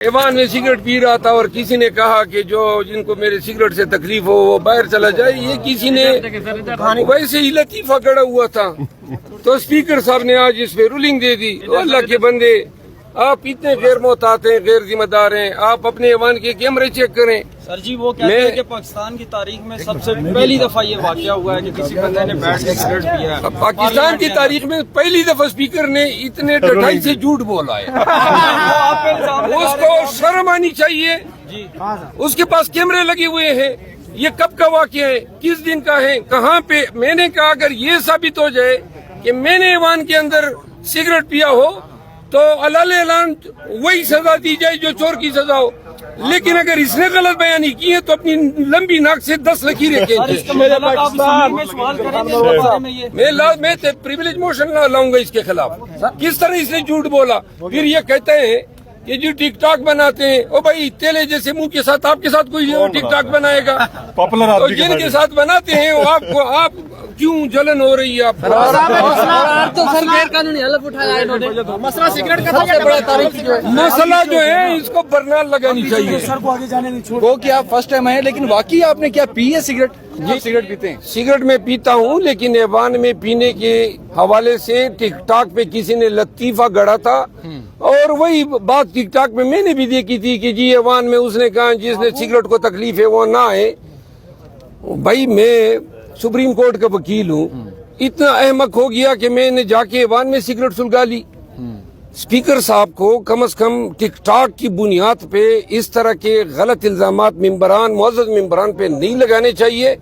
ایوان میں سگریٹ پی رہا تھا اور کسی نے کہا کہ جو جن کو میرے سگریٹ سے تکلیف ہو وہ باہر چلا جائے. یہ کسی نے ویسے ہی لطیفہ کڑا ہوا تھا تو اسپیکر صاحب نے آج اس پہ رولنگ دے دی. اللہ کے بندے، آپ اتنے غیر محتاط ہیں، غیر ذمہ دار ہیں. آپ اپنے ایوان کے کیمرے چیک کریں. سر جی وہ کہتے ہیں کہ پاکستان کی تاریخ میں سب سے پہلی دفعہ یہ واقعہ ہوا ہے کہ کسی بندے نے بیٹھ کے سگریٹ پیا ہے. پاکستان کی تاریخ میں پہلی دفعہ اسپیکر نے اتنے ڈٹائی سے جھوٹ بولا ہے. اس کو شرم آنی چاہیے. اس کے پاس کیمرے لگے ہوئے ہیں. یہ کب کا واقعہ ہے، کس دن کا ہے، کہاں پہ؟ میں نے کہا اگر یہ ثابت ہو جائے کہ میں نے ایوان کے اندر سگریٹ پیا ہو تو علال اعلان وہی سزا دی جائے جو چور کی سزا ہو. لیکن اگر اس نے غلط بیانی کی ہے تو اپنی لمبی ناک سے 10 لکیریں کھینچے. میں پریویلیج موشن لاؤں گا اس کے خلاف. کس طرح اس نے جھوٹ بولا؟ پھر یہ کہتے ہیں کہ جی ٹک ٹاک بناتے ہیں. او بھائی تیلے جیسے منہ کے ساتھ آپ کے ساتھ کوئی ٹک ٹاک بنائے گا؟ تو جن کے ساتھ بناتے ہیں وہ آپ کیوں جلن ہو رہی ہے آپ کو؟ مسئلہ جو ہے اس کو برنال لگانی چاہیے. وہ کہ آپ فرسٹ ٹائم آئے لیکن واقعی آپ نے کیا پی ہے سگریٹ؟ جی سگریٹ پیتے ہیں. سگریٹ میں پیتا ہوں لیکن ایوان میں پینے کے حوالے سے ٹک ٹاک پہ کسی نے لطیفہ گڑا تھا اور وہی بات ٹک ٹاک میں میں نے بھی دیکھی تھی کہ جی ایوان میں اس نے کہا جس نے سگریٹ کو تکلیف ہے وہ نہ آئے. بھائی میں سپریم کورٹ کا وکیل ہوں. اتنا احمق ہو گیا کہ میں نے جا کے ایوان میں سگریٹ سلگا لی. اسپیکر صاحب کو کم از کم ٹک ٹاک کی بنیاد پہ اس طرح کے غلط الزامات معزز ممبران پہ نہیں لگانے چاہیے.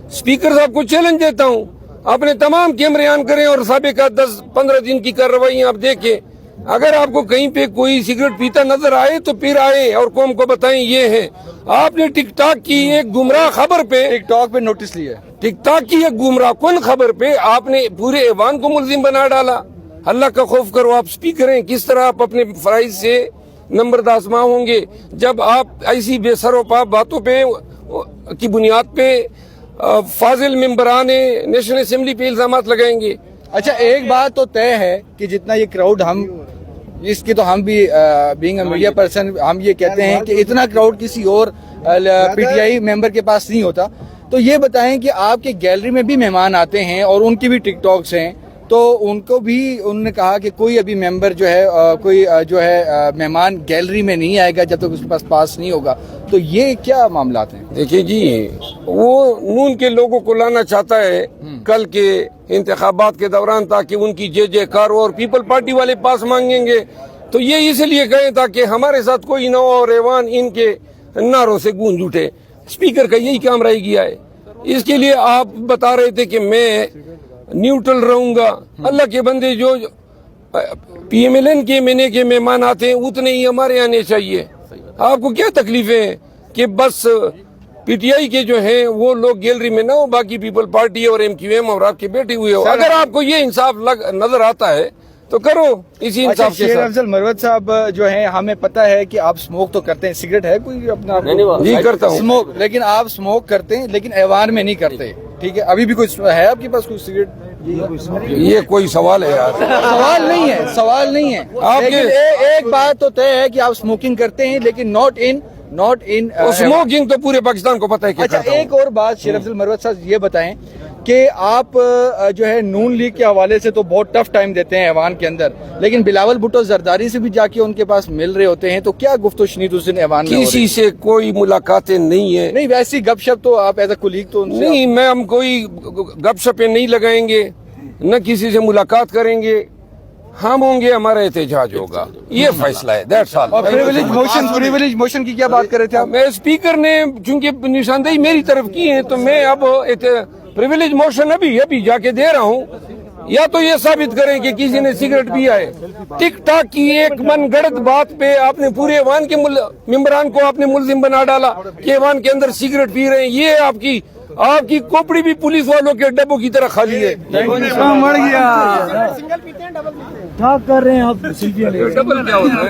اسپیکر صاحب کو چیلنج دیتا ہوں، اپنے تمام کیمرے آن کریں اور سابقہ 10-15 دن کی کارروائیاں آپ دیکھیں. اگر آپ کو کہیں پہ کوئی سگریٹ پیتا نظر آئے تو پھر آئے اور قوم کو بتائیں یہ ہے. آپ نے ٹک ٹاک کی ایک گمراہ خبر پہ نوٹس لیا ہے. ٹک ٹاک کی ایک گمراہ کن خبر پہ آپ نے پورے ایوان کو ملزم بنا ڈالا. اللہ کا خوف کرو. آپ اسپیکر ہیں، کس طرح آپ اپنے فرائض سے نمبردازماں ہوں گے جب آپ ایسی بے سر و پا باتوں پہ کی بنیاد پہ فاضل ممبران نیشنل اسمبلی پہ الزامات لگائیں گے. اچھا ایک بات تو طے ہے کہ جتنا یہ کراؤڈ اس کی تو ہم بھی بینگ اے میڈیا پرسن ہم یہ کہتے ہیں کہ اتنا کراؤڈ کسی اور پی ٹی آئی ممبر کے پاس نہیں ہوتا. تو یہ بتائیں کہ آپ کے گیلری میں بھی مہمان آتے ہیں اور ان کی بھی ٹک ٹاکس ہیں تو ان کو بھی انہوں نے کہا کہ کوئی ابھی ممبر جو ہے کوئی جو ہے مہمان گیلری میں نہیں آئے گا جب تک اس کے پاس پاس نہیں ہوگا. تو یہ کیا معاملات ہیں؟ دیکھیے جی وہ نون کے لوگوں کو لانا چاہتا ہے کل کے انتخابات کے دوران تاکہ ان کی جے کار اور پیپل پارٹی والے پاس مانگیں گے. تو یہ اس لیے کہیں تاکہ ہمارے ساتھ کوئی نہ ہو اور ایوان ان کے نعروں سے گونج اٹھے. اسپیکر کا یہی کام رہ گیا ہے. اس کے لیے آپ بتا رہے تھے کہ میں نیوٹرل رہوں گا. اللہ کے بندے جو پی ایم ایل این کے مہینے کے مہمان آتے ہیں اتنے ہی ہمارے آنے چاہیے. آپ کو کیا تکلیف ہے کہ بس پی ٹی آئی کے جو ہیں وہ لوگ گیلری میں نہ ہو، باقی پیپل پارٹی اور ایم کیو ایم اور آپ کے بیٹھے ہوئے ہو؟ اگر آپ کو یہ انصاف نظر آتا ہے تو کرو اسی انصاف کے شیر ساتھ. افضل مروت صاحب جو ہیں ہمیں پتہ ہے کہ آپ سموک تو کرتے ہیں، سگریٹ ہے کوئی اپنا؟ جی کرتا ہوں سموک، لیکن آپ سموک کرتے ہیں لیکن ایوان میں نہیں کرتے. ٹھیک ہے، ابھی بھی کوئی ہے آپ کے پاس کوئی سگریٹ؟ یہ کوئی سوال ہے یار؟ سوال نہیں ہے. لیکن ایک بات تو طے ہے کہ آپ اسموکنگ کرتے ہیں لیکن ناٹ ان اسموکنگ تو پورے پاکستان کو پتہ ہے کہ اچھا کرتا ہوں. ایک اور بات شیر افضل مروت صاحب یہ بتائیں کہ آپ جو ہے نون لیگ کے حوالے سے تو بہت ٹف ٹائم دیتے ہیں ایوان کے اندر، لیکن بلاول بھٹو زرداری سے بھی جا کے ان کے پاس مل رہے ہوتے ہیں. تو کیا گفت و شنید اس دن ایوان میں کسی سے کوئی ملاقاتیں نہیں ہے. نہیں ویسی گپ شپ تو آپ ایز اے کولیگ تو نہیں، ہم کوئی گپ شپیں نہیں لگائیں گے، نہ کسی سے ملاقات کریں گے. ہم ہوں گے، ہمارا احتجاج ہوگا، یہ فیصلہ ہے. That's all. پریویلیج موشن کی کیا بات کر رہے تھے آپ؟ میں اسپیکر نے چونکہ نشاندہی میری طرف کی ہے تو میں اب پریویلیج موشن ابھی جا کے دے رہا ہوں. یا تو یہ ثابت کریں کہ کسی نے سگریٹ پیا ہے. ٹک ٹاک کی ایک من گڑت بات پہ آپ نے پورے ایوان کے ممبران کو آپ نے ملزم بنا ڈالا کہ ایوان کے اندر سگریٹ پی رہے ہیں. یہ آپ کی کوپڑی بھی پولیس والوں کے ڈبوں کی طرح خالی ہے. مر گیا کر رہے ہیں آپ. ڈبل کیا ہوتا ہے؟